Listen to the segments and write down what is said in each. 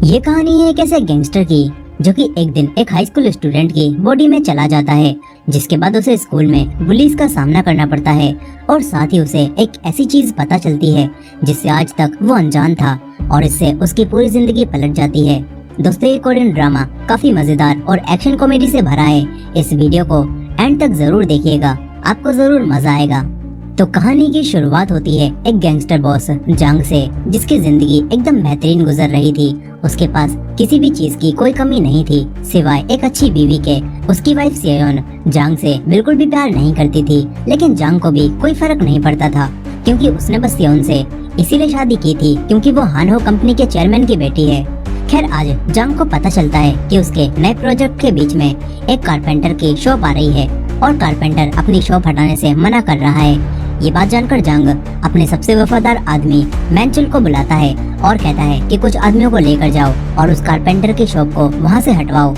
ये कहानी है एक ऐसे गैंगस्टर की जो कि एक दिन एक हाई स्कूल स्टूडेंट की बॉडी में चला जाता है, जिसके बाद उसे स्कूल में बुलीज का सामना करना पड़ता है और साथ ही उसे एक ऐसी चीज पता चलती है जिससे आज तक वो अनजान था और इससे उसकी पूरी जिंदगी पलट जाती है। दोस्तों, ये कोरियन ड्रामा काफी मजेदार और एक्शन कॉमेडी से भरा है। इस वीडियो को एंड तक जरूर देखिएगा, आपको जरूर मजा आएगा। तो कहानी की शुरुआत होती है एक गैंगस्टर बॉस जांग से, जिसकी जिंदगी एकदम बेहतरीन गुजर रही थी। उसके पास किसी भी चीज की कोई कमी नहीं थी सिवाय एक अच्छी बीवी के। उसकी वाइफ सेयोन जांग से बिल्कुल भी प्यार नहीं करती थी, लेकिन जांग को भी कोई फर्क नहीं पड़ता था क्योंकि उसने बस सेयोन से इसीलिए शादी की थी क्योंकि वो हानहो कंपनी के चेयरमैन की बेटी है। खैर, आज जांग को पता चलता है कि उसके नए प्रोजेक्ट के बीच में एक कारपेंटर की शॉप आ रही है और कारपेंटर अपनी शॉप हटाने से मना कर रहा है। ये बात जानकर जांग अपने सबसे वफादार आदमी मैनचुल को बुलाता है और कहता है कि कुछ आदमियों को लेकर जाओ और उस कारपेंटर की शॉप को वहाँ से हटवाओ।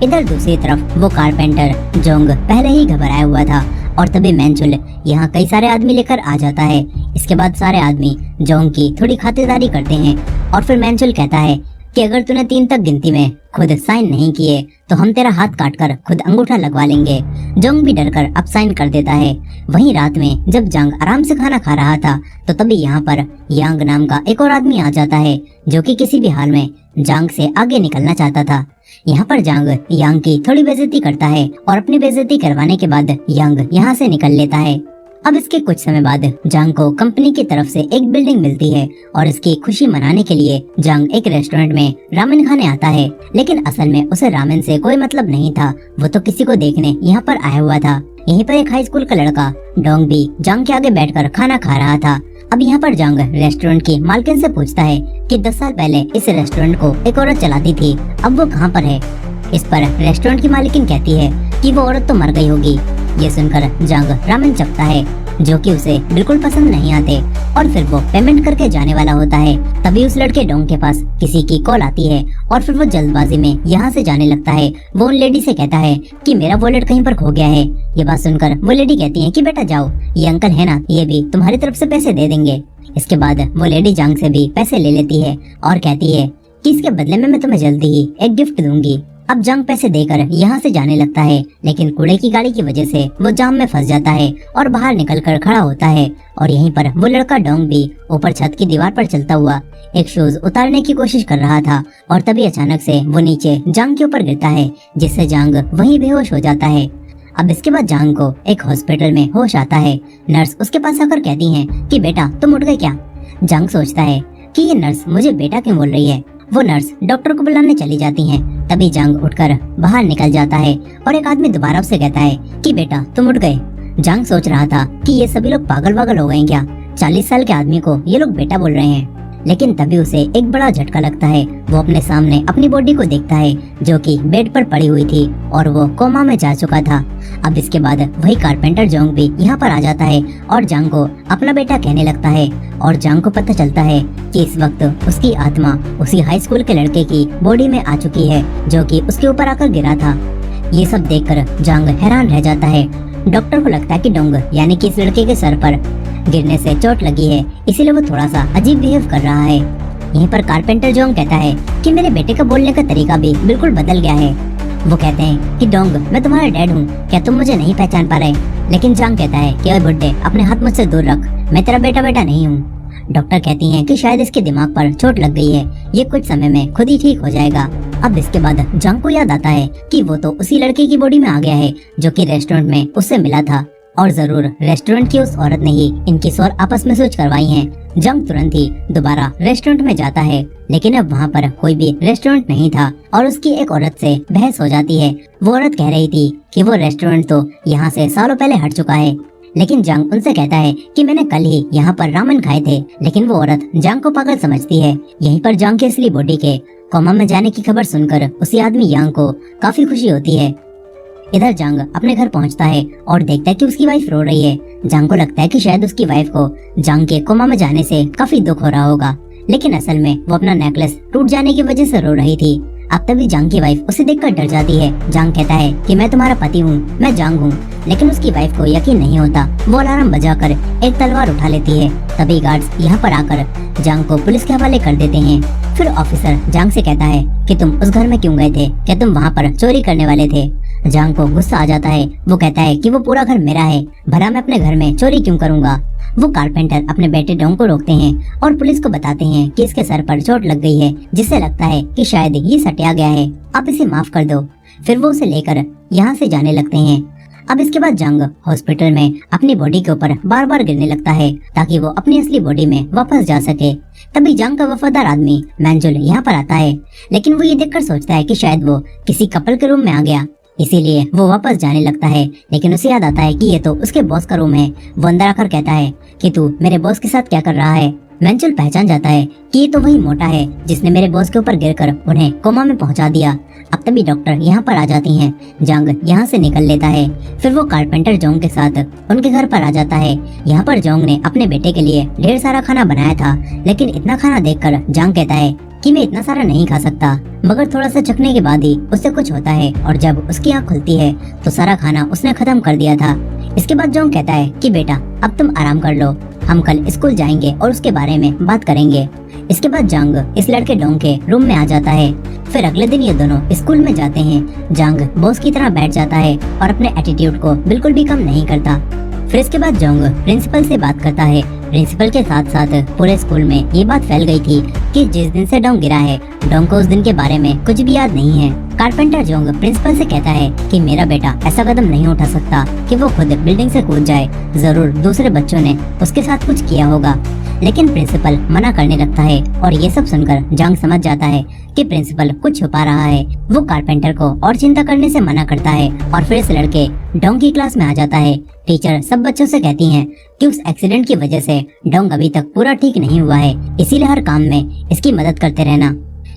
इधर दूसरी तरफ वो कारपेंटर जोंग पहले ही घबराया हुआ था और तभी मैनचुल यहाँ कई सारे आदमी लेकर आ जाता है। इसके बाद सारे आदमी जोंग की थोड़ी खातिरदारी करते हैं और फिर मैनचुल कहता है कि अगर तूने 3 तक गिनती में खुद साइन नहीं किए तो हम तेरा हाथ काटकर खुद अंगूठा लगवा लेंगे। जोंग भी डरकर अब साइन कर देता है। वहीं रात में जब जांग आराम से खाना खा रहा था तो तभी यहाँ पर यांग नाम का एक और आदमी आ जाता है जो कि किसी भी हाल में जांग से आगे निकलना चाहता था। यहाँ पर जांग यांग की थोड़ी बेइज्जती करता है और अपनी बेइज्जती करवाने के बाद यांग यहाँ से निकल लेता है। अब इसके कुछ समय बाद जांग को कंपनी की तरफ से एक बिल्डिंग मिलती है और इसकी खुशी मनाने के लिए जांग एक रेस्टोरेंट में रामेन खाने आता है, लेकिन असल में उसे रामेन से कोई मतलब नहीं था। वो तो किसी को देखने यहाँ पर आया हुआ था। यहीं पर एक हाई स्कूल का लड़का डोंग भी जांग के आगे बैठकर खाना खा रहा था। अब यहाँ पर जांग रेस्टोरेंट की मालकिन से पूछता है कि 10 साल पहले इस रेस्टोरेंट को एक औरत चलाती थी, अब वो कहाँ पर है। इस पर रेस्टोरेंट की मालकिन कहती है कि वो औरत तो मर गई होगी। ये सुनकर जांग रामेन चखता है जो कि उसे बिल्कुल पसंद नहीं आते और फिर वो पेमेंट करके जाने वाला होता है। तभी उस लड़के डोंग के पास किसी की कॉल आती है और फिर वो जल्दबाजी में यहाँ से जाने लगता है। वो उन लेडी से कहता है कि मेरा वॉलेट कहीं पर खो गया है। ये बात सुनकर वो लेडी कहती है कि बेटा जाओ, ये अंकल है ना, ये भी तुम्हारी तरफ से पैसे दे देंगे। इसके बाद वो लेडी जांग से भी पैसे ले लेती है और कहती है कि इसके बदले में मैं तुम्हें जल्दी ही एक गिफ्ट दूंगी। अब जांग पैसे देकर यहाँ से जाने लगता है, लेकिन कूड़े की गाड़ी की वजह से वो जाम में फंस जाता है और बाहर निकलकर खड़ा होता है। और यहीं पर वो लड़का डोंग भी ऊपर छत की दीवार पर चलता हुआ एक शूज उतारने की कोशिश कर रहा था और तभी अचानक से वो नीचे जांग के ऊपर गिरता है, जिससे जांग वहीं बेहोश हो जाता है। अब इसके बाद जांग को एक हॉस्पिटल में होश आता है। नर्स उसके पास आकर कहती है कि बेटा तुम उठ गए क्या। जांग सोचता है कि ये नर्स मुझे बेटा क्यों बोल रही है। वो नर्स डॉक्टर को बुलाने चली जाती हैं। तभी जांग उठकर बाहर निकल जाता है और एक आदमी दोबारा उससे कहता है कि बेटा तुम उठ गए। जांग सोच रहा था कि ये सभी लोग पागल वागल हो गए क्या, 40 साल के आदमी को ये लोग बेटा बोल रहे हैं। लेकिन तभी उसे एक बड़ा झटका लगता है। वो अपने सामने अपनी बॉडी को देखता है जो कि बेड पर पड़ी हुई थी और वो कोमा में जा चुका था। अब इसके बाद वही कारपेंटर जोंग भी यहाँ पर आ जाता है और जांग को अपना बेटा कहने लगता है और जांग को पता चलता है कि इस वक्त उसकी आत्मा उसी हाई स्कूल के लड़के की बॉडी में आ चुकी है जो कि उसके ऊपर आकर गिरा था। ये सब देखकर जांग हैरान रह जाता है। डॉक्टर को लगता है कि डोंग यानी कि इस लड़के के सर पर गिरने से चोट लगी है, इसीलिए वो थोड़ा सा अजीब बिहेव कर रहा है। यहीं पर कारपेंटर जोंग कहता है कि मेरे बेटे का बोलने का तरीका भी बिल्कुल बदल गया है। वो कहते हैं कि डोंग मैं तुम्हारा डैड हूँ, क्या तुम मुझे नहीं पहचान पा रहे। लेकिन जांग कहता है कि ओए बुड्ढे अपने हाथ मुझसे दूर रख, मैं तेरा बेटा नहीं हूँ। डॉक्टर कहती हैं कि शायद इसके दिमाग पर चोट लग गई है, ये कुछ समय में खुद ही ठीक हो जाएगा। अब इसके बाद जांग को याद आता है कि वो तो उसी लड़के की बॉडी में आ गया है जो कि रेस्टोरेंट में उससे मिला था और जरूर रेस्टोरेंट की उस औरत ने ही इनकी स्वर आपस में सोच करवाई हैं। जांग तुरंत ही दोबारा रेस्टोरेंट में जाता है, लेकिन अब वहाँ पर कोई भी रेस्टोरेंट नहीं था और उसकी एक औरत से बहस हो जाती है। वो औरत कह रही थी कि वो रेस्टोरेंट तो यहाँ से सालों पहले हट चुका है, लेकिन जांग उनसे कहता है कि मैंने कल ही यहाँ पर रामेन खाए थे। लेकिन वो औरत जांग को पागल समझती है। यहीं पर जांग की असली बॉडी के कोमा में जाने की खबर सुनकर उसी आदमी यांग को काफी खुशी होती है। इधर जांग अपने घर पहुंचता है और देखता है कि उसकी वाइफ रो रही है। जांग को लगता है कि शायद उसकी वाइफ को जांग के कोमा में जाने से काफी दुख हो रहा होगा, लेकिन असल में वो अपना नेकलेस टूट जाने की वजह से रो रही थी। अब तभी जांग की वाइफ उसे देखकर डर जाती है। जांग कहता है कि मैं तुम्हारा पति हूँ, मैं जांग हूँ। लेकिन उसकी वाइफ को यकीन नहीं होता। वो अलार्म बजाकर एक तलवार उठा लेती है। तभी गार्ड्स यहाँ पर आकर जांग को पुलिस के हवाले कर देते हैं। फिर ऑफिसर जांग से कहता है कि तुम उस घर में क्यों गए थे, क्या तुम वहाँ पर चोरी करने वाले थे। जांग को गुस्सा आ जाता है। वो कहता है कि वो पूरा घर मेरा है, भला मैं अपने घर में चोरी क्यों करूँगा। वो कारपेंटर अपने बेटे डोंग को रोकते हैं और पुलिस को बताते हैं कि इसके सर पर चोट लग गई है, जिससे लगता है कि शायद ये सटिया गया है, आप इसे माफ कर दो। फिर वो उसे लेकर यहाँ से जाने लगते हैं। अब इसके बाद जांग हॉस्पिटल में अपनी बॉडी के ऊपर बार बार गिरने लगता है ताकि वो अपनी असली बॉडी में वापस जा सके। तभी जांग का वफादार आदमी मैंजुल यहाँ पर आता है, लेकिन वो ये देखकर सोचता है कि शायद वो किसी कपल के रूम में आ गया, इसीलिए वो वापस जाने लगता है। लेकिन उसे याद आता है कि ये तो उसके बॉस का रूम है। वो अंदर आकर कहता है कि तू मेरे बॉस के साथ क्या कर रहा है। मैंजुल पहचान जाता है कि ये तो वही मोटा है जिसने मेरे बॉस के ऊपर गिरकर उन्हें कोमा में पहुंचा दिया। अब तभी डॉक्टर यहाँ पर आ जाती हैं। जांग यहाँ से निकल लेता है। फिर वो कारपेंटर जोंग के साथ उनके घर पर आ जाता है। यहाँ पर जोंग ने अपने बेटे के लिए ढेर सारा खाना बनाया था, लेकिन इतना खाना देखकर जांग कहता है कि मैं इतना सारा नहीं खा सकता। मगर थोड़ा सा चखने के बाद ही उससे कुछ होता है और जब उसकी आँख खुलती है तो सारा खाना उसने खत्म कर दिया था। इसके बाद जोंग कहता है कि बेटा अब तुम आराम कर लो, हम कल स्कूल जाएंगे और उसके बारे में बात करेंगे। इसके बाद जांग इस लड़के डोंग के रूम में आ जाता है। फिर अगले दिन ये दोनों स्कूल में जाते हैं। जांग बॉस की तरह बैठ जाता है और अपने एटीट्यूड को बिल्कुल भी कम नहीं करता। फिर इसके बाद जोंग प्रिंसिपल से बात करता है। प्रिंसिपल के साथ साथ पूरे स्कूल में ये बात फैल गई थी कि जिस दिन से डोंग गिरा है, डोंग को उस दिन के बारे में कुछ भी याद नहीं है। कारपेंटर जोंग प्रिंसिपल से कहता है कि मेरा बेटा ऐसा कदम नहीं उठा सकता कि वो खुद बिल्डिंग से कूद जाए, जरूर दूसरे बच्चों ने उसके साथ कुछ किया होगा। लेकिन प्रिंसिपल मना करने लगता है और ये सब सुनकर जांग समझ जाता है कि प्रिंसिपल कुछ छुपा रहा है। वो कारपेंटर को और चिंता करने से मना करता है और फिर इस लड़के डोंग की क्लास में आ जाता है। टीचर सब बच्चों से कहती हैं कि उस एक्सीडेंट की वजह से डोंग अभी तक पूरा ठीक नहीं हुआ है, इसीलिए हर काम में इसकी मदद करते रहना।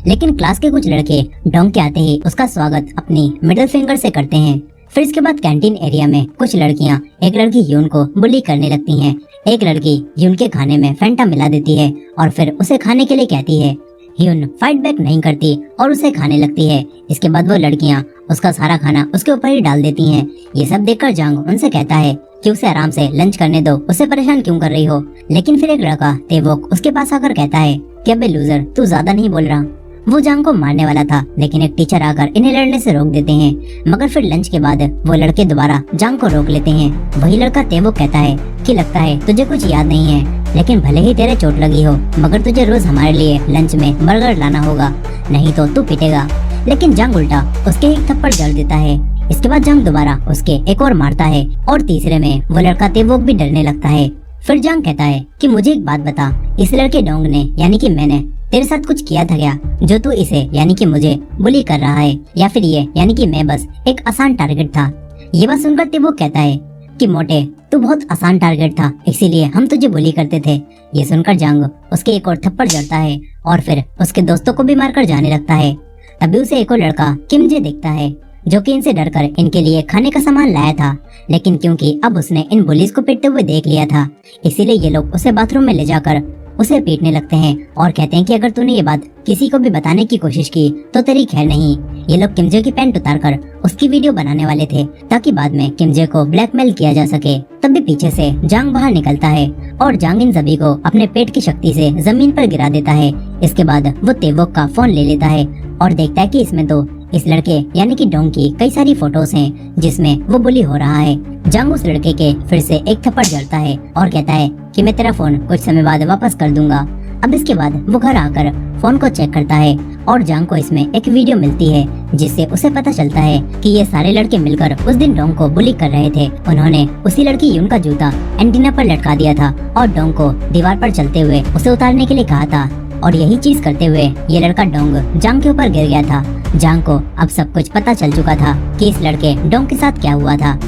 लेकिन क्लास के कुछ लड़के डोंग के आते ही उसका स्वागत अपनी मिडिल फिंगर से करते हैं। फिर इसके बाद कैंटीन एरिया में कुछ लड़कियां एक लड़की यून को बुली करने लगती हैं। एक लड़की यून के खाने में फैंटा मिला देती है और फिर उसे खाने के लिए कहती है। ह्यून फाइट बैक नहीं करती और उसे खाने लगती है। इसके बाद वो लड़कियां उसका सारा खाना उसके ऊपर ही डाल देती हैं। ये सब देखकर जांग उनसे कहता है कि उसे आराम से लंच करने दो, उसे परेशान क्यों कर रही हो। लेकिन फिर एक लड़का तेवोक उसके पास आकर कहता है कि अबे लूजर, तू ज्यादा नहीं बोल रहा। वो जांग को मारने वाला था, लेकिन एक टीचर आकर इन्हें लड़ने से रोक देते हैं। मगर फिर लंच के बाद वो लड़के दोबारा जांग को रोक लेते हैं। वही लड़का तेवोक कहता है कि लगता है तुझे कुछ याद नहीं है, लेकिन भले ही तेरे चोट लगी हो, मगर तुझे रोज हमारे लिए लंच में बर्गर लाना होगा, नहीं तो तू पिटेगा। लेकिन जांग उल्टा उसके एक थप्पड़ जड़ देता है। इसके बाद जांग दोबारा उसके एक और मारता है और तीसरे में वो लड़का तेवोक भी डरने लगता है। फिर जांग कहता है कि मुझे एक बात बता, इस लड़के डोंग ने यानी कि मैंने तेरे साथ कुछ किया था क्या, जो तू इसे यानी कि मुझे बुली कर रहा है, या फिर ये यानी कि मैं बस एक आसान टारगेट था। ये बात सुनकर तेवोक कहता है कि मोटे, तू बहुत आसान टारगेट था, इसीलिए हम तुझे बुली करते थे। ये सुनकर जांग उसके एक और थप्पड़ जड़ता है और फिर उसके दोस्तों को भी मारकर जाने लगता है। तभी उसे एक और लड़का किमजे देखता है, जो कि इनसे डरकर इनके लिए खाने का सामान लाया था। लेकिन क्योंकि अब उसने इन बुलीज को पीटते हुए देख लिया था, इसीलिए ये लोग उसे बाथरूम में ले जाकर उसे पीटने लगते हैं और कहते हैं कि अगर तूने ये बात किसी को भी बताने की कोशिश की तो तेरी खैर नहीं। ये लोग किमजे की पैंट उतारकर उसकी वीडियो बनाने वाले थे ताकि बाद में किमजे को ब्लैकमेल किया जा सके। तभी पीछे से जांग बाहर निकलता है और जांग इन सभी को अपने पेट की शक्ति से जमीन पर गिरा देता है। इसके बाद वो तेवोक का फोन ले लेता है और देखता है कि इसमें तो इस लड़के यानी कि डोंग की कई सारी फोटोज हैं जिसमें वो बुली हो रहा है। जांग उस लड़के के फिर से एक थप्पड़ जड़ता है और कहता है कि मैं तेरा फोन कुछ समय बाद वापस कर दूंगा। अब इसके बाद वो घर आकर फोन को चेक करता है और जांग को इसमें एक वीडियो मिलती है जिससे उसे पता चलता है कि ये सारे लड़के मिलकर उस दिन डोंग को बुली कर रहे थे। उन्होंने उसी लड़की यून का जूता एंटीना पर लटका दिया था और डोंग को दीवार पर चलते हुए उसे उतारने के लिए कहा था, और यही चीज करते हुए ये लड़का डोंग जांग के ऊपर गिर गया था। जांग को अब सब कुछ पता चल चुका था कि इस लड़के डोंग के साथ क्या हुआ था।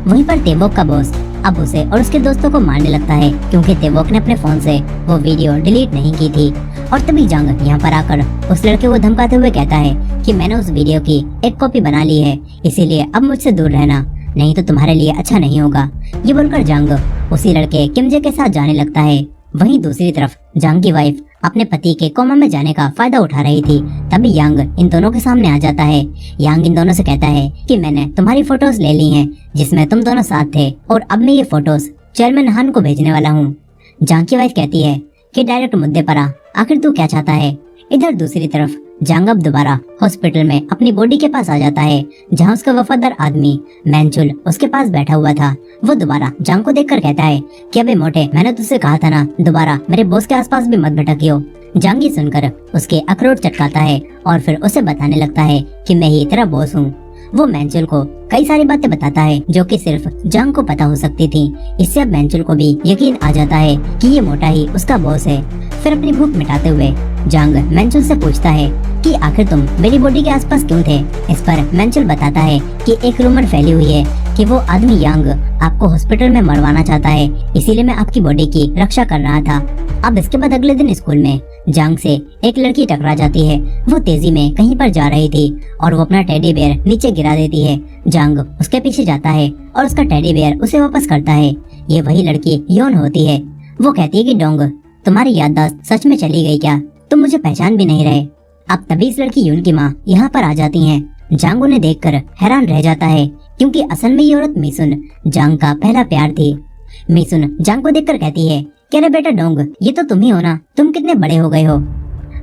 वहीं पर तेवोक का बॉस अब उसे और उसके दोस्तों को मारने लगता है क्योंकि तेवोक ने अपने फोन से वो वीडियो डिलीट नहीं की थी। और तभी जांग यहाँ पर आकर उस लड़के को धमकाते हुए कहता है कि मैंने उस वीडियो की एक कॉपी बना ली है, इसीलिए अब मुझसे दूर रहना, नहीं तो तुम्हारे लिए अच्छा नहीं होगा। ये बोलकर जांग उसी लड़के किमजे के साथ जाने लगता है। वहीं दूसरी तरफ जांग की वाइफ अपने पति के कोमा में जाने का फायदा उठा रही थी। तभी यांग इन दोनों के सामने आ जाता है। यांग इन दोनों से कहता है कि मैंने तुम्हारी फोटोज ले ली हैं जिसमें तुम दोनों साथ थे और अब मैं ये फोटोज चेयरमैन हान को भेजने वाला हूँ। जांग की वाइफ कहती है कि डायरेक्ट मुद्दे पर आ, आखिर तू क्या चाहता है। इधर दूसरी तरफ जांग अब दोबारा हॉस्पिटल में अपनी बॉडी के पास आ जाता है जहां उसका वफादार आदमी मैनचुल उसके पास बैठा हुआ था। वो दोबारा जांग को देखकर कहता है कि अबे मोटे, मैंने तुझसे कहा था ना दोबारा मेरे बॉस के आसपास भी मत भटकियो। जांग ये सुनकर उसके अखरोट चटकाता है और फिर उसे बताने लगता है कि मैं ही तेरा बॉस हूँ। वो मैनचुल को कई सारी बातें बताता है जो कि सिर्फ जांग को पता हो सकती थी। इससे अब मैनचुल को भी यकीन आ जाता है कि ये मोटा ही उसका बॉस है। फिर अपनी भूख मिटाते हुए जांग मैनचुल से पूछता है कि आखिर तुम मेरी बॉडी के आसपास क्यों थे। इस पर मैनचुल बताता है कि एक रूमर फैली हुई है कि वो आदमी यांग आपको हॉस्पिटल में मरवाना चाहता है, इसीलिए मैं आपकी बॉडी की रक्षा कर रहा था। अब इसके बाद अगले दिन स्कूल में जांग से एक लड़की टकरा जाती है। वो तेजी में कहीं पर जा रही थी और वो अपना टेडी बेयर नीचे गिरा देती है। जांग उसके पीछे जाता है और उसका टेडी बेयर उसे वापस करता है। ये वही लड़की योन होती है। वो कहती है कि डोंग, तुम्हारी याददाश्त सच में चली गई क्या? तुम मुझे पहचान भी नहीं रहे। अब तभी इस लड़की यून की माँ यहाँ पर आ जाती हैं। जांग उन्हें देखकर हैरान रह जाता है क्योंकि असल में ये औरत मिसुन जांग का पहला प्यार थी। मिसुन जांग को देखकर कहती है कि अरे बेटा डोंग, ये तो तुम ही हो ना, तुम कितने बड़े हो गए हो।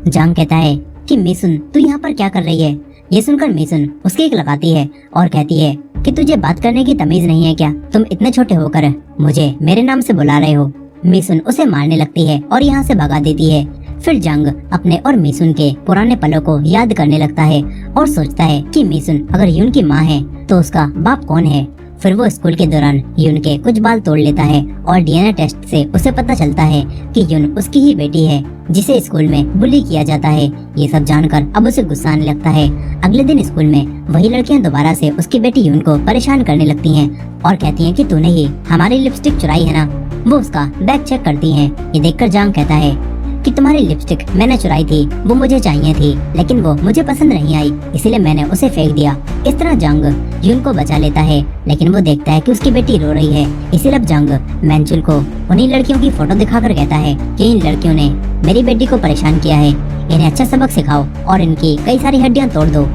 जांग कहता है कि मिसुन तू यहाँ पर क्या कर रही है। ये सुनकर मिसुन उसकी एक लगाती है और कहती है कि तुझे बात करने की तमीज नहीं है क्या? तुम इतने छोटे होकर मुझे मेरे नाम से बुला रहे हो। मिसुन उसे मारने लगती है और यहाँ से भगा देती है। फिर जांग अपने और मिसुन के पुराने पलों को याद करने लगता है और सोचता है कि मिसुन अगर यून की माँ है तो उसका बाप कौन है। फिर वो स्कूल के दौरान यून के कुछ बाल तोड़ लेता है और डीएनए टेस्ट से उसे पता चलता है कि यून उसकी ही बेटी है जिसे स्कूल में बुली किया जाता है। ये सब जानकर अब उसे गुस्सा आने लगता है। अगले दिन स्कूल में वही लड़कियां दोबारा से उसकी बेटी यून को परेशान करने लगती हैं और कहती हैं कि तूने ही हमारी लिपस्टिक चुराई है ना। वो उसका बैग चेक करती हैं। ये देखकर जांग कहता है कि तुम्हारी लिपस्टिक मैंने चुराई थी, वो मुझे चाहिए थी लेकिन वो मुझे पसंद नहीं आई, इसीलिए मैंने उसे फेंक दिया। इस तरह जांग यून को बचा लेता है लेकिन वो देखता है कि उसकी बेटी रो रही है। इसीलिए अब जांग मैनचुल को उन्हीं लड़कियों की फोटो दिखाकर कहता है कि इन लड़कियों ने मेरी बेटी को परेशान किया है, इन्हें अच्छा सबक सिखाओ और इनकी कई सारी हड्डियां तोड़ दो।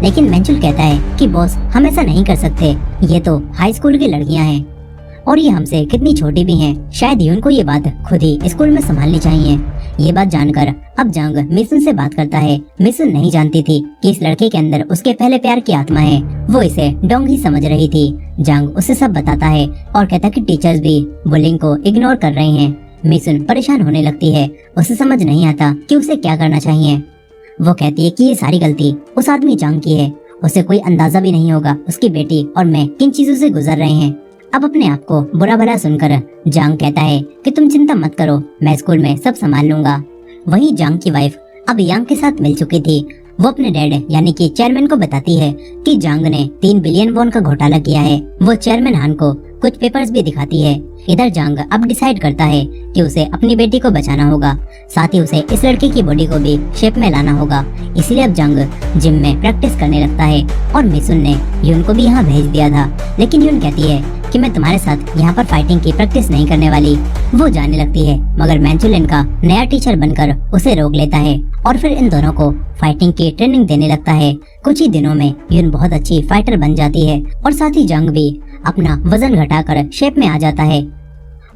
लेकिन मैनचुल कहता है कि बॉस, हम ऐसा नहीं कर सकते, ये तो हाई स्कूल की लड़कियां हैं और ये हमसे कितनी छोटी भी हैं। शायद यून को ये बात खुद ही स्कूल में संभालनी चाहिए। ये बात जानकर अब जांग मिसुन से बात करता है। मिसुन नहीं जानती थी कि इस लड़के के अंदर उसके पहले प्यार की आत्मा है। वो इसे डोंग ही समझ रही थी। जांग उसे सब बताता है और कहता है कि टीचर्स भी बुलिंग को इग्नोर कर रहे हैं। मिसुन परेशान होने लगती है। उसे समझ नहीं आता कि उसे क्या करना चाहिए। वो कहती है कि ये सारी गलती उस आदमी जांग की है, उसे कोई अंदाजा भी नहीं होगा उसकी बेटी और मैं किन चीजों से गुजर रहे हैं। अब अपने आप को बुरा भला सुनकर जांग कहता है कि तुम चिंता मत करो, मैं स्कूल में सब संभाल लूंगा। वहीं जांग की वाइफ अब यांग के साथ मिल चुकी थी। वो अपने डैड यानी कि चेयरमैन को बताती है कि जांग ने 3 बिलियन वॉन का घोटाला किया है। वो चेयरमैन हान को कुछ पेपर्स भी दिखाती है। इधर जांग अब डिसाइड करता है कि उसे अपनी बेटी को बचाना होगा, साथ ही उसे इस लड़के की बॉडी को भी शेप में लाना होगा। इसीलिए अब जांग जिम में प्रैक्टिस करने लगता है और मिसुन ने यून को भी यहाँ भेज दिया था। लेकिन यून कहती है कि मैं तुम्हारे साथ यहाँ पर फाइटिंग की प्रैक्टिस नहीं करने वाली। वो जाने लगती है मगर मैनचुल इनका नया टीचर बनकर उसे रोक लेता है और फिर इन दोनों को फाइटिंग की ट्रेनिंग देने लगता है। कुछ ही दिनों में यून बहुत अच्छी फाइटर बन जाती है और साथ ही जांग भी अपना वजन घटाकर शेप में आ जाता है।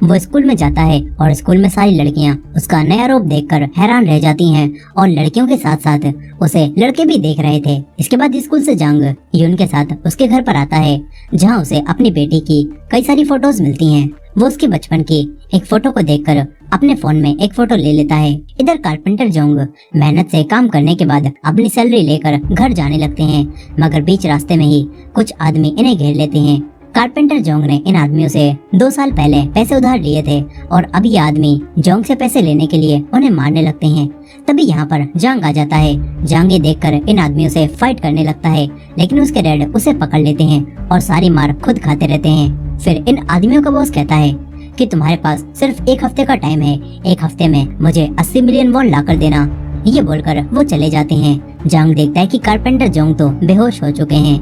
वो स्कूल में जाता है और स्कूल में सारी लड़कियां उसका नया रूप देखकर हैरान रह जाती हैं और लड़कियों के साथ साथ उसे लड़के भी देख रहे थे। इसके बाद स्कूल से जांग यून के साथ उसके घर पर आता है जहां उसे अपनी बेटी की कई सारी फोटोज मिलती हैं। वो उसके बचपन की एक फोटो को देखकर अपने फोन में एक फोटो ले लेता है। इधर कारपेंटर जोंग मेहनत से काम करने के बाद अपनी सैलरी लेकर घर जाने लगते हैं मगर बीच रास्ते में ही कुछ आदमी इन्हें घेर लेते हैं। कारपेंटर जोंग ने इन आदमियों से 2 साल पहले पैसे उधार लिए थे और अब ये आदमी जोंग से पैसे लेने के लिए उन्हें मारने लगते हैं। तभी यहाँ पर जांग आ जाता है। जांग ये देखकर इन आदमियों से फाइट करने लगता है लेकिन उसके डैड उसे पकड़ लेते हैं और सारी मार खुद खाते रहते हैं। फिर इन आदमियों का बॉस कहता है कि तुम्हारे पास सिर्फ 1 हफ्ते का टाइम है, 1 हफ्ते में मुझे 80 मिलियन वॉन ला कर देना। ये बोलकर वो चले जाते हैं। जांग देखता है कि कारपेंटर जोंग तो बेहोश हो चुके हैं।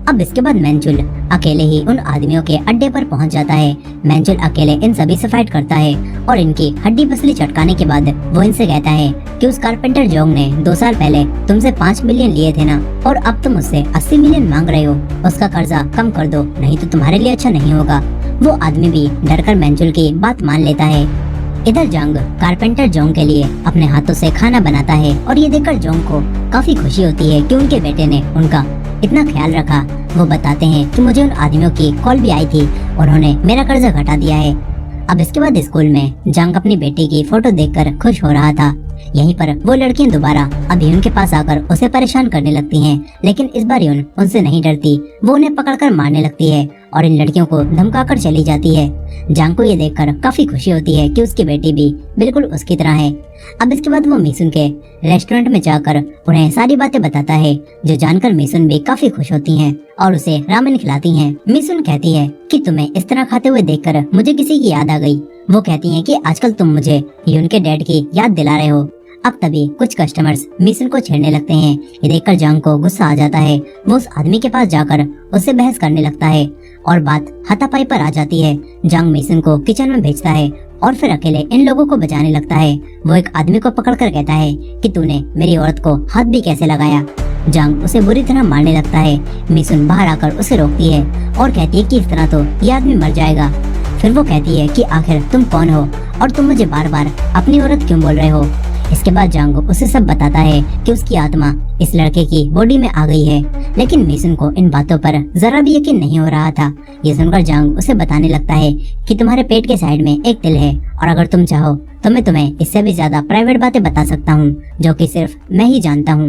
अब इसके बाद मैंचुल अकेले ही उन आदमियों के अड्डे पर पहुंच जाता है। मैंचुल अकेले इन सभी से फाइट करता है और इनकी हड्डी पसली चटकाने के बाद वो इनसे कहता है कि उस कारपेंटर जोंग ने 2 साल पहले तुमसे 5 मिलियन लिए थे ना, और अब तुम उससे 80 मिलियन मांग रहे हो। उसका कर्जा कम कर दो, नहीं तो तुम्हारे लिए अच्छा नहीं होगा। वो आदमी भी डरकर मैंचुल की बात मान लेता है। इधर जंग कारपेंटर जोंग के लिए अपने हाथों से खाना बनाता है और ये देखकर जोंग को काफी खुशी होती है कि उनके बेटे ने उनका इतना ख्याल रखा। वो बताते हैं कि मुझे उन आदमियों की कॉल भी आई थी, उन्होंने मेरा कर्जा घटा दिया है। अब इसके बाद स्कूल में जंग अपनी बेटी की फोटो देखकर खुश हो रहा था। यहीं पर वो लड़कियां दोबारा अब यून के पास आकर उसे परेशान करने लगती हैं, लेकिन इस बार यून उनसे नहीं डरती। वो उन्हें पकड़कर मारने लगती है और इन लड़कियों को धमकाकर चली जाती है। जंग को ये देखकर काफी खुशी होती है कि उसकी बेटी भी बिल्कुल उसकी तरह है। अब इसके बाद वो मिसुन के रेस्टोरेंट में जाकर उन्हें सारी बातें बताता है, जो जानकर मिसुन भी काफी खुश होती हैं और उसे रामेन खिलाती हैं। मिसुन कहती है कि तुम्हें इस तरह खाते हुए देखकर मुझे किसी की याद आ गई। वो कहती हैं कि आजकल तुम मुझे यून के डैड की याद दिला रहे हो। अब तभी कुछ कस्टमर्स मिसुन को छेड़ने लगते हैं। ये देखकर जंग को गुस्सा आ जाता है। वो उस आदमी के पास जाकर उससे बहस करने लगता है और बात हाथापाई पर आ जाती है। जंग मिसुन को किचन में भेजता है और फिर अकेले इन लोगों को बचाने लगता है। वो एक आदमी को पकड़कर कहता है कि तूने मेरी औरत को हाथ भी कैसे लगाया। जंग उसे बुरी तरह मारने लगता है। मिसुन बाहर आकर उसे रोकती है और कहती है कि इस तरह तो ये आदमी मर जाएगा। फिर वो कहती है कि आखिर तुम कौन हो और तुम मुझे बार बार अपनी औरत क्यों बोल रहे हो। इसके बाद जंग उसे सब बताता है कि उसकी आत्मा इस लड़के की बॉडी में आ गई है, लेकिन मिसुन को इन बातों पर जरा भी यकीन नहीं हो रहा था। ये सुनकर जंग उसे बताने लगता है कि तुम्हारे पेट के साइड में एक तिल है और अगर तुम चाहो तो मैं तुम्हें इससे भी ज्यादा प्राइवेट बातें बता सकता हूँ, जो कि सिर्फ मैं ही जानता हूँ।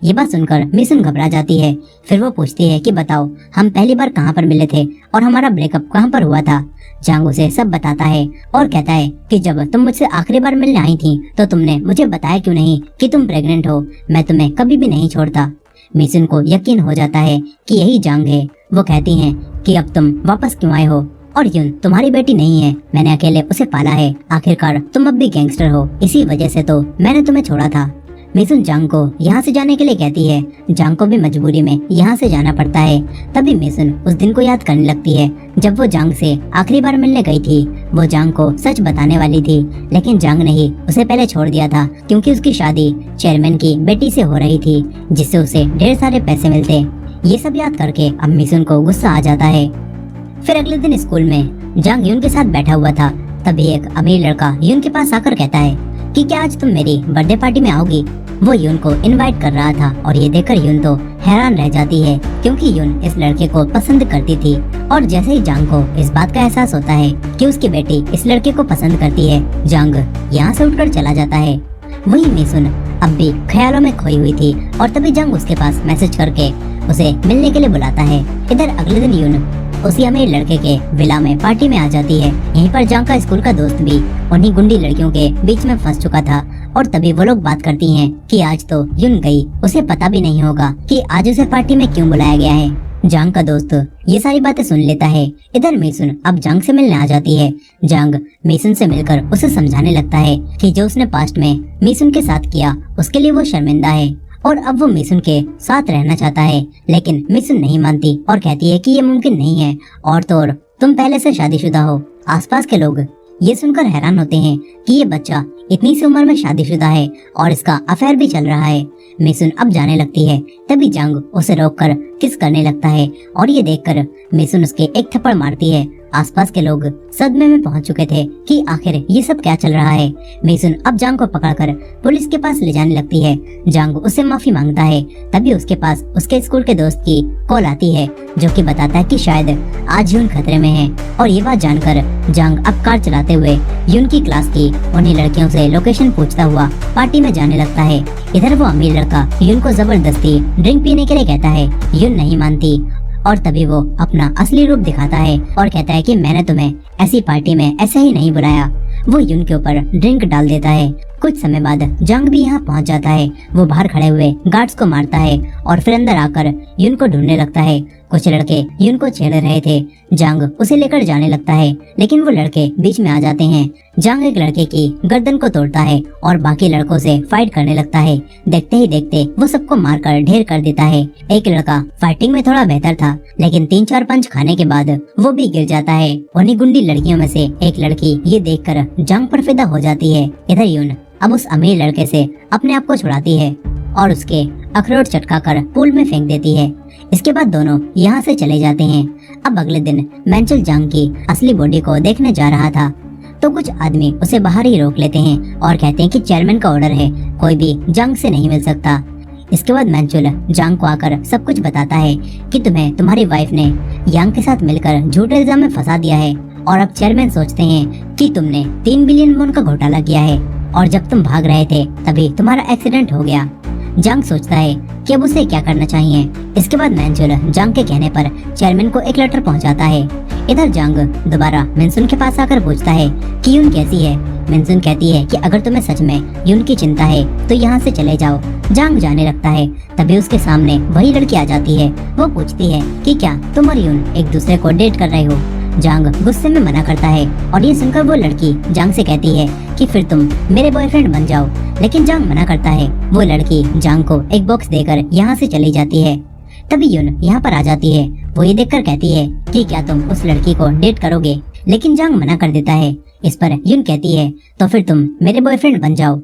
ये बात सुनकर मिसुन घबरा जाती है। फिर वो पूछती है कि बताओ हम पहली बार कहाँ पर मिले थे और हमारा ब्रेकअप कहाँ पर हुआ था। जंग उसे सब बताता है और कहता है कि जब तुम मुझसे आखिरी बार मिलने आई थी तो तुमने मुझे बताया क्यों नहीं कि तुम प्रेग्नेंट हो। मैं तुम्हें कभी भी नहीं छोड़ता। मिसुन को यकीन हो जाता है कि यही जंग है। वो कहती हैं कि अब तुम वापस क्यों आए हो और यून तुम्हारी बेटी नहीं है, मैंने अकेले उसे पाला है। आखिरकार तुम अब भी गैंगस्टर हो, इसी वजह से तो मैंने तुम्हें छोड़ा था। मिसुन जंग को यहाँ से जाने के लिए कहती है। जंग को भी मजबूरी में यहाँ से जाना पड़ता है। तभी मिसुन उस दिन को याद करने लगती है जब वो जंग से आखिरी बार मिलने गई थी। वो जंग को सच बताने वाली थी, लेकिन जंग ने ही उसे पहले छोड़ दिया था क्योंकि उसकी शादी चेयरमैन की बेटी से हो रही थी, जिससे उसे ढेर सारे पैसे मिलते। ये सब याद करके अब मिसुन को गुस्सा आ जाता है। फिर अगले दिन स्कूल में जंग यून के साथ बैठा हुआ था। तभी एक अमीर लड़का यून के पास आकर कहता है कि क्या आज तुम मेरी बर्थडे पार्टी में आओगी। वो यून को इनवाइट कर रहा था और ये देखकर यून तो हैरान रह जाती है क्योंकि यून इस लड़के को पसंद करती थी। और जैसे ही जंग को इस बात का एहसास होता है कि उसकी बेटी इस लड़के को पसंद करती है, जंग यहाँ से उठकर चला जाता है। वही मिसुन अब भी ख्यालों में खोई हुई थी और तभी जंग उसके पास मैसेज करके उसे मिलने के लिए बुलाता है। इधर अगले दिन यून उसी अमीर लड़के के विला में पार्टी में आ जाती है। यहीं पर जंग का स्कूल का दोस्त भी उन्हीं गुंडी लड़कियों के बीच में फंस चुका था और तभी वो लोग बात करती हैं कि आज तो यून गई, उसे पता भी नहीं होगा कि आज उसे पार्टी में क्यों बुलाया गया है। जंग का दोस्त ये सारी बातें सुन लेता है। इधर मिसुन अब जंग से मिलने आ जाती है। जंग मिसुन से मिलकर उसे समझाने लगता है कि जो उसने पास्ट में मिसुन के साथ किया उसके लिए वो शर्मिंदा है और अब वो मिसुन के साथ रहना चाहता है, लेकिन मिसुन नहीं मानती और कहती है कि ये मुमकिन नहीं है और तो और तुम पहले से शादीशुदा हो। आसपास के लोग ये सुनकर हैरान होते हैं कि ये बच्चा इतनी सी उम्र में शादीशुदा है और इसका अफेयर भी चल रहा है। मिसुन अब जाने लगती है। तभी जंग उसे रोककर किस करने लगता है और ये देखकर मिसुन उसके एक थप्पड़ मारती है। आसपास के लोग सदमे में पहुंच चुके थे कि आखिर ये सब क्या चल रहा है। मिसुन अब जंग को पकड़कर पुलिस के पास ले जाने लगती है। जंग उससे माफी मांगता है। तभी उसके पास उसके स्कूल के दोस्त की कॉल आती है, जो कि बताता है कि शायद आज यून खतरे में है। और ये बात जानकर जंग अब कार चलाते हुए यून की क्लास की उन्हीं लड़कियों से लोकेशन पूछता हुआ पार्टी में जाने लगता है। इधर वो अमीर लड़का यून को जबरदस्ती ड्रिंक पीने के लिए कहता है। यून नहीं मानती और तभी वो अपना असली रूप दिखाता है और कहता है कि मैंने तुम्हें ऐसी पार्टी में ऐसे ही नहीं बुलाया। वो यून के ऊपर ड्रिंक डाल देता है कुछ समय बाद जंग भी यहाँ पहुँच जाता है। वो बाहर खड़े हुए गार्ड्स को मारता है और फिर अंदर आकर यून को ढूंढने लगता है। कुछ लड़के यून को छेड़ रहे थे। जंग उसे लेकर जाने लगता है, लेकिन वो लड़के बीच में आ जाते हैं। जंग एक लड़के की गर्दन को तोड़ता है और बाकी लड़कों से फाइट करने लगता है। देखते ही देखते वो सबको मारकर ढेर कर देता है। एक लड़का फाइटिंग में थोड़ा बेहतर था, लेकिन 3-4 पंच खाने के बाद वो भी गिर जाता है। उन्हीं गुंडी लड़कियों में से एक लड़की ये देखकर जंग पर फिदा हो जाती है। इधर यून अब उस अमीर लड़के से अपने आप को छुड़ाती है और उसके अखरोट चटका कर पूल में फेंक देती है। इसके बाद दोनों यहाँ से चले जाते हैं। अब अगले दिन मैंचल जंग की असली बॉडी को देखने जा रहा था, तो कुछ आदमी उसे बाहर ही रोक लेते हैं और कहते हैं कि चेयरमैन का ऑर्डर है, कोई भी जंग से नहीं मिल सकता। इसके बाद मैंचुल जंग को आकर सब कुछ बताता है कि तुम्हें तुम्हारी वाइफ ने यांग के साथ मिलकर झूठे इल्जाम में फंसा दिया है और अब चेयरमैन सोचते हैं कि तुमने 3 बिलियन वॉन का घोटाला किया है और जब तुम भाग रहे थे तभी तुम्हारा एक्सीडेंट हो गया। जंग सोचता है कि अब उसे क्या करना चाहिए। इसके बाद मैंचुल जंग के कहने पर चेयरमैन को एक लेटर पहुंचाता है। इधर जंग दोबारा मिनसुन के पास आकर पूछता है कि यून कैसी है। मिनसुन कहती है कि अगर तुम्हें सच में यून की चिंता है तो यहाँ से चले जाओ। जंग जाने लगता है, तभी उसके सामने वही लड़की आ जाती है। वो पूछती है कि क्या तुम और यून एक दूसरे को डेट कर रहे हो। जंग गुस्से में मना करता है और ये सुनकर वो लड़की जंग से कहती है कि फिर तुम मेरे बॉयफ्रेंड बन जाओ, लेकिन जंग मना करता है। वो लड़की जंग को एक बॉक्स देकर यहाँ से चली जाती है। तभी यून यहाँ पर आ जाती है। वो ये देखकर कहती है कि क्या तुम उस लड़की को डेट करोगे, लेकिन जंग मना कर देता है। इस पर यून कहती है तो फिर तुम मेरे बॉयफ्रेंड बन जाओ।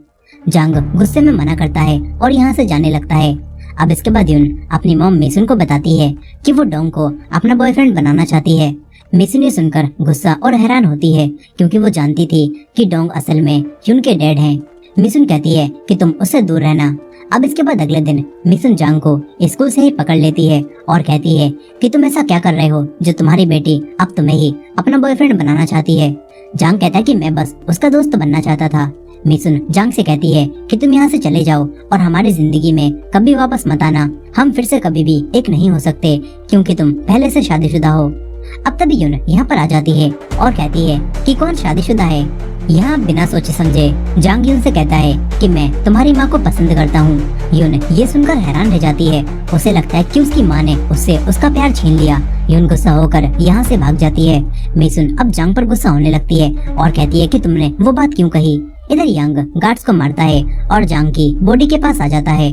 जंग गुस्से में मना करता है और यहाँ से जाने लगता है। अब इसके बाद यून अपनी मॉम मिसुन को बताती है कि वो डोंग को अपना बॉयफ्रेंड बनाना चाहती है। मिसुन ये सुनकर गुस्सा और हैरान होती है, क्योंकि वो जानती थी कि डोंग असल में यून के डैड हैं। मिसुन कहती है कि तुम उससे दूर रहना। अब इसके बाद अगले दिन मिसुन जंग को स्कूल से ही पकड़ लेती है और कहती है कि तुम ऐसा क्या कर रहे हो जो तुम्हारी बेटी अब तुम्हें ही अपना बॉयफ्रेंड बनाना चाहती है। जंग कहता है कि मैं बस उसका दोस्त बनना चाहता था। मिसुन जंग से कहती है कि तुम यहाँ से चले जाओ और हमारी जिंदगी में कभी वापस मत आना। हम फिर से कभी भी एक नहीं हो सकते, क्योंकि तुम पहले से शादीशुदा हो। अब तभी यून यहाँ पर आ जाती है और कहती है कि कौन शादीशुदा है। यहाँ बिना सोचे समझे जंग यून से कहता है कि मैं तुम्हारी माँ को पसंद करता हूँ। यून ये सुनकर हैरान रह जाती है। उसे लगता है कि उसकी माँ ने उससे उसका प्यार छीन लिया। यून गुस्सा होकर यहाँ से भाग जाती है। मिसुन अब जंग पर गुस्सा होने लगती है और कहती है कि तुमने वो बात क्यों कही। इधर यंग गार्ड्स को मारता है और जंग की बॉडी के पास आ जाता है।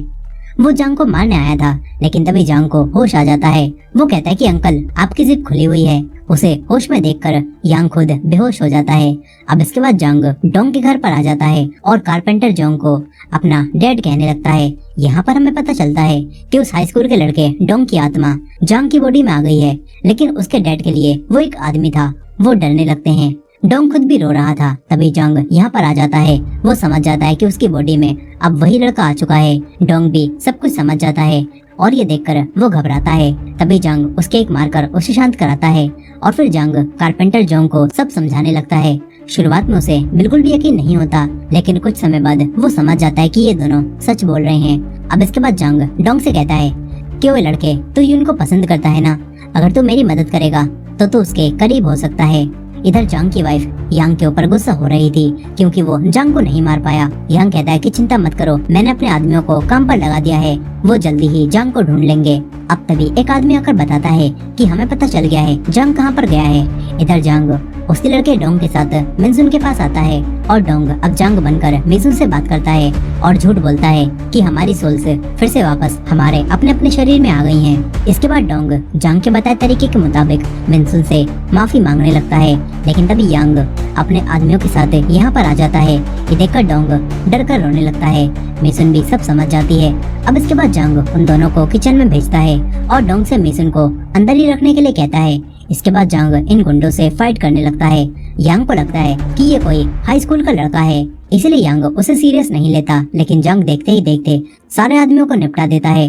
वो जंग को मारने आया था, लेकिन तभी जंग को होश आ जाता है। वो कहता है कि अंकल आपकी जिप खुली हुई है। उसे होश में देखकर यांग खुद बेहोश हो जाता है। अब इसके बाद जंग डोंग के घर पर आ जाता है और कारपेंटर जोंग को अपना डैड कहने लगता है। यहाँ पर हमें पता चलता है कि उस हाई स्कूल के लड़के डोंग की आत्मा जंग की बॉडी में आ गई है, लेकिन उसके डैड के लिए वो एक आदमी था। वो डरने लगते हैं। डोंग खुद भी रो रहा था। तभी जंग यहाँ पर आ जाता है। वो समझ जाता है कि उसकी बॉडी में अब वही लड़का आ चुका है। डोंग भी सब कुछ समझ जाता है और ये देखकर वो घबराता है। तभी जंग उसके एक मारकर उसे शांत कराता है और फिर जंग कारपेंटर जोंग को सब समझाने लगता है। शुरुआत में उसे बिल्कुल भी यकीन नहीं होता, लेकिन कुछ समय बाद वो समझ जाता है कि ये दोनों सच बोल रहे हैं। अब इसके बाद जंग डोंग से कहता है कि वो लड़के तू यून को पसंद करता है ना, अगर तू मेरी मदद करेगा तो तू उसके करीब हो सकता है। इधर जंग की वाइफ यांग के ऊपर गुस्सा हो रही थी, क्योंकि वो जंग को नहीं मार पाया। यांग कहता है कि चिंता मत करो, मैंने अपने आदमियों को काम पर लगा दिया है, वो जल्दी ही जंग को ढूंढ लेंगे। अब तभी एक आदमी आकर बताता है कि हमें पता चल गया है जंग कहाँ पर गया है। इधर जंग उसके लड़के डोंग के साथ मिनसुन के पास आता है और डोंग अब जंग बनकर मिनसुन से बात करता है और झूठ बोलता है कि हमारी सोल्स फिर से वापस हमारे अपने अपने शरीर में आ गई हैं। इसके बाद डोंग जंग के बताए तरीके के मुताबिक मिनसुन से माफी मांगने लगता है, लेकिन तभी यांग अपने आदमियों के साथ यहाँ पर आ जाता है। ये देखकर डोंग डर कर रोने लगता है। मिसुन भी सब समझ जाती है। अब इसके बाद जंग उन दोनों को किचन में भेजता है और डोंग से मिसुन को अंदर ही रखने के लिए कहता है। इसके बाद जंग इन गुंडों से फाइट करने लगता है। यांग को लगता है कि ये कोई हाई स्कूल का लड़का है, इसलिए यांग उसे सीरियस नहीं लेता, लेकिन जंग देखते ही देखते सारे आदमियों को निपटा देता है।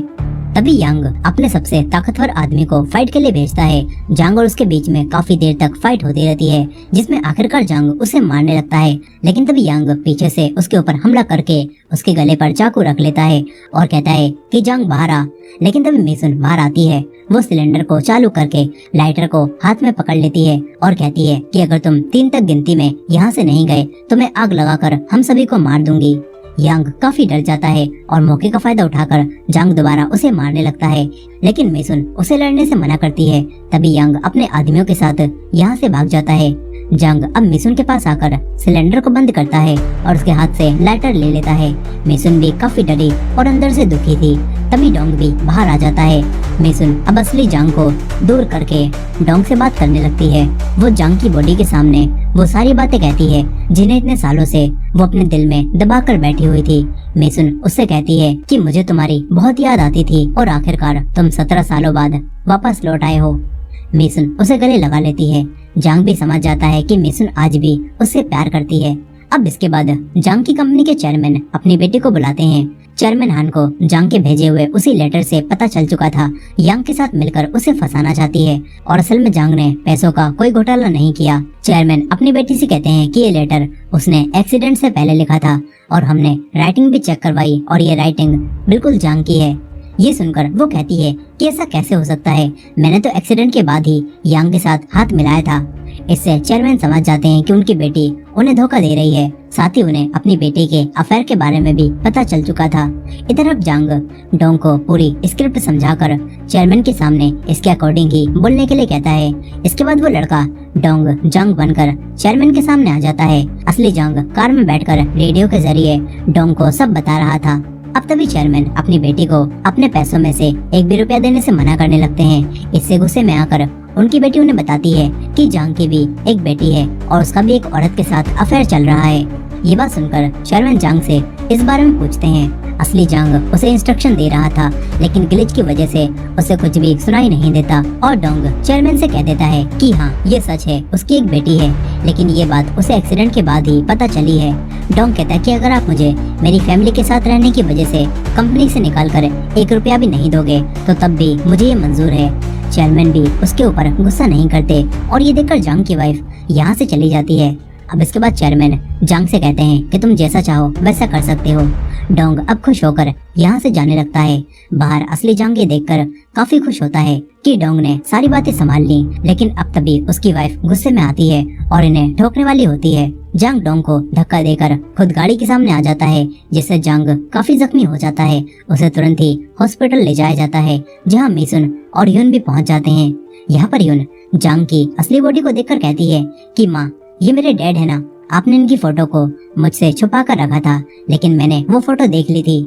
तभी यांग अपने सबसे ताकतवर आदमी को फाइट के लिए भेजता है। जांग और उसके बीच में काफी देर तक फाइट होती रहती है, जिसमें आखिरकार जांग उसे मारने लगता है। लेकिन तभी यांग पीछे से उसके ऊपर हमला करके उसके गले पर चाकू रख लेता है और कहता है कि जांग बाहर आ। लेकिन तभी मिसुन बाहर आती है। वो सिलेंडर को चालू करके लाइटर को हाथ में पकड़ लेती है और कहती है कि अगर तुम 3 तक गिनती में यहाँ से नहीं गए तो मैं आग लगाकर हम सभी को मार दूंगी। यांग काफी डर जाता है और मौके का फायदा उठाकर जांग दोबारा उसे मारने लगता है, लेकिन मिसुन उसे लड़ने से मना करती है। तभी यांग अपने आदमियों के साथ यहाँ से भाग जाता है। जांग अब मिसुन के पास आकर सिलेंडर को बंद करता है और उसके हाथ से लाइटर ले लेता है। मिसुन भी काफी डरी और अंदर से दुखी थी। तभी डोंग भी बाहर आ जाता है। मिसुन अब असली जांग को दूर करके डोंग से बात करने लगती है। वो जांग की बॉडी के सामने वो सारी बातें कहती है जिन्हें इतने सालों से वो अपने दिल में दबा कर बैठी हुई थी। मिसुन उससे कहती है कि मुझे तुम्हारी बहुत याद आती थी और आखिरकार तुम 17 सालों बाद वापस लौट आए हो। मिसुन उसे गले लगा लेती है। जांग भी समझ जाता है कि मिसुन आज भी उससे प्यार करती है। अब इसके बाद जांग की कंपनी के चेयरमैन अपनी बेटी को बुलाते हैं। चेयरमैन हान को जांग के भेजे हुए उसी लेटर से पता चल चुका था यांग के साथ मिलकर उसे फंसाना चाहती है और असल में जांग ने पैसों का कोई घोटाला नहीं किया। चेयरमैन अपनी बेटी से कहते हैं कि ये लेटर उसने एक्सीडेंट से पहले लिखा था और हमने राइटिंग भी चेक करवाई और ये राइटिंग बिल्कुल जांग की है। ये सुनकर वो कहती है कि ऐसा कैसे हो सकता है, मैंने तो एक्सीडेंट के बाद ही यांग के साथ हाथ मिलाया था। इससे चेयरमैन समझ जाते हैं कि उनकी बेटी उन्हें धोखा दे रही है। साथ ही उन्हें अपनी बेटी के अफेयर के बारे में भी पता चल चुका था। इधर अब जांग डोंग को पूरी स्क्रिप्ट समझाकर चेयरमैन के सामने इसके अकॉर्डिंग ही बोलने के लिए कहता है। इसके बाद वो लड़का डोंग जांग बनकर चेयरमैन के सामने आ जाता है। असली जांग कार में बैठकर रेडियो के जरिए डोंग को सब बता रहा था। अब तभी चेयरमैन अपनी बेटी को अपने पैसों में से 1 भी रुपया देने से मना करने लगते हैं। इससे गुस्से में आकर उनकी बेटी उन्हें बताती है कि जांग की भी एक बेटी है और उसका भी एक औरत के साथ अफेयर चल रहा है। ये बात सुनकर चेयरमैन जांग से इस बारे में पूछते हैं। असली जांग उसे इंस्ट्रक्शन दे रहा था, लेकिन ग्लिच की वजह से उसे कुछ भी सुनाई नहीं देता और डोंग चेयरमैन से कह देता है कि हाँ ये सच है, उसकी एक बेटी है, लेकिन ये बात उसे एक्सीडेंट के बाद ही पता चली है। डोंग कहता है कि अगर आप मुझे मेरी फैमिली के साथ रहने की वजह से कंपनी से निकाल कर 1 रुपया भी नहीं दोगे तो तब भी मुझे ये मंजूर है। चेयरमैन भी उसके ऊपर गुस्सा नहीं करते और ये देखकर जांग की वाइफ यहाँ से चली जाती है। अब इसके बाद चेयरमैन जांग से कहते हैं कि तुम जैसा चाहो वैसा कर सकते हो। डोंग अब खुश होकर यहाँ से जाने लगता है। बाहर असली जांग ये देखकर काफी खुश होता है कि डोंग ने सारी बातें संभाल ली, लेकिन अब तभी उसकी वाइफ गुस्से में आती है और इन्हें ठोकने वाली होती है। जांग डोंग को धक्का देकर खुद गाड़ी के सामने आ जाता है, जिससे जांग काफी जख्मी हो जाता है। उसे तुरंत ही हॉस्पिटल ले जाया जाता है, जहाँ मिसुन और यून भी पहुँच जाते हैं। यहाँ पर यून जांग की असली बॉडी को देखकर कहती है कि माँ ये मेरे डैड है ना, आपने इनकी फोटो को मुझसे छुपा कर रखा था, लेकिन मैंने वो फोटो देख ली थी।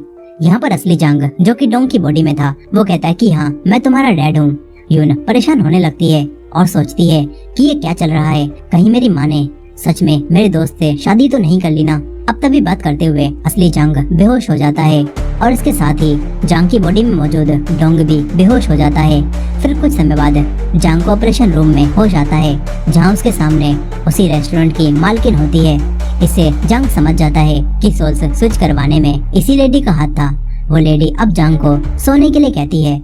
यहाँ पर असली जांग जो कि डोंग की बॉडी में था वो कहता है कि हाँ मैं तुम्हारा डैड हूँ। यून परेशान होने लगती है और सोचती है कि ये क्या चल रहा है, कहीं मेरी माँ ने सच में मेरे दोस्त से शादी तो नहीं कर ली ना। अब तभी बात करते हुए असली जांग बेहोश हो जाता है और इसके साथ ही जांग की बॉडी में मौजूद डोंग भी बेहोश हो जाता है। फिर कुछ समय बाद जांग को ऑपरेशन रूम में होश आता है, जहां उसके सामने उसी रेस्टोरेंट की मालकिन होती है। इससे जांग समझ जाता है कि सोल्स स्विच करवाने में इसी लेडी का हाथ था। वो लेडी अब जांग को सोने के लिए कहती है।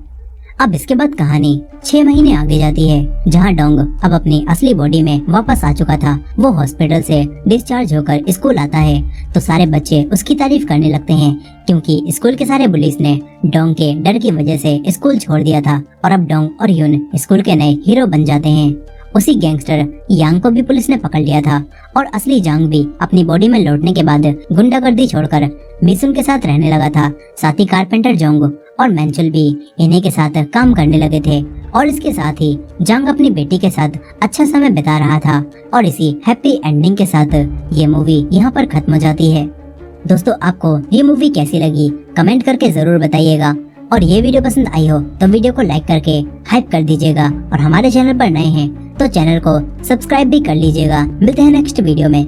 अब इसके बाद कहानी 6 महीने आगे जाती है, जहां डोंग अब अपनी असली बॉडी में वापस आ चुका था। वो हॉस्पिटल से डिस्चार्ज होकर स्कूल आता है तो सारे बच्चे उसकी तारीफ करने लगते हैं, क्योंकि स्कूल के सारे पुलिस ने डोंग के डर की वजह से स्कूल छोड़ दिया था और अब डोंग और यून स्कूल के नए हीरो बन जाते हैं। उसी गैंगस्टर यांग को भी पुलिस ने पकड़ लिया था और असली जांग भी अपनी बॉडी में लौटने के बाद गुंडागर्दी छोड़कर मिसुन के साथ रहने लगा था। साथ ही कारपेंटर जोंग और मैंचुल भी इन्हीं के साथ काम करने लगे थे और इसके साथ ही जांग अपनी बेटी के साथ अच्छा समय बिता रहा था और इसी हैप्पी एंडिंग के साथ ये मूवी यहाँ पर खत्म हो जाती है। दोस्तों आपको ये मूवी कैसी लगी कमेंट करके जरूर बताइएगा और ये वीडियो पसंद आई हो तो वीडियो को लाइक करके हाइप कर दीजिएगा और हमारे चैनल पर नए हैं तो चैनल को सब्सक्राइब भी कर लीजिएगा। मिलते हैं नेक्स्ट वीडियो में।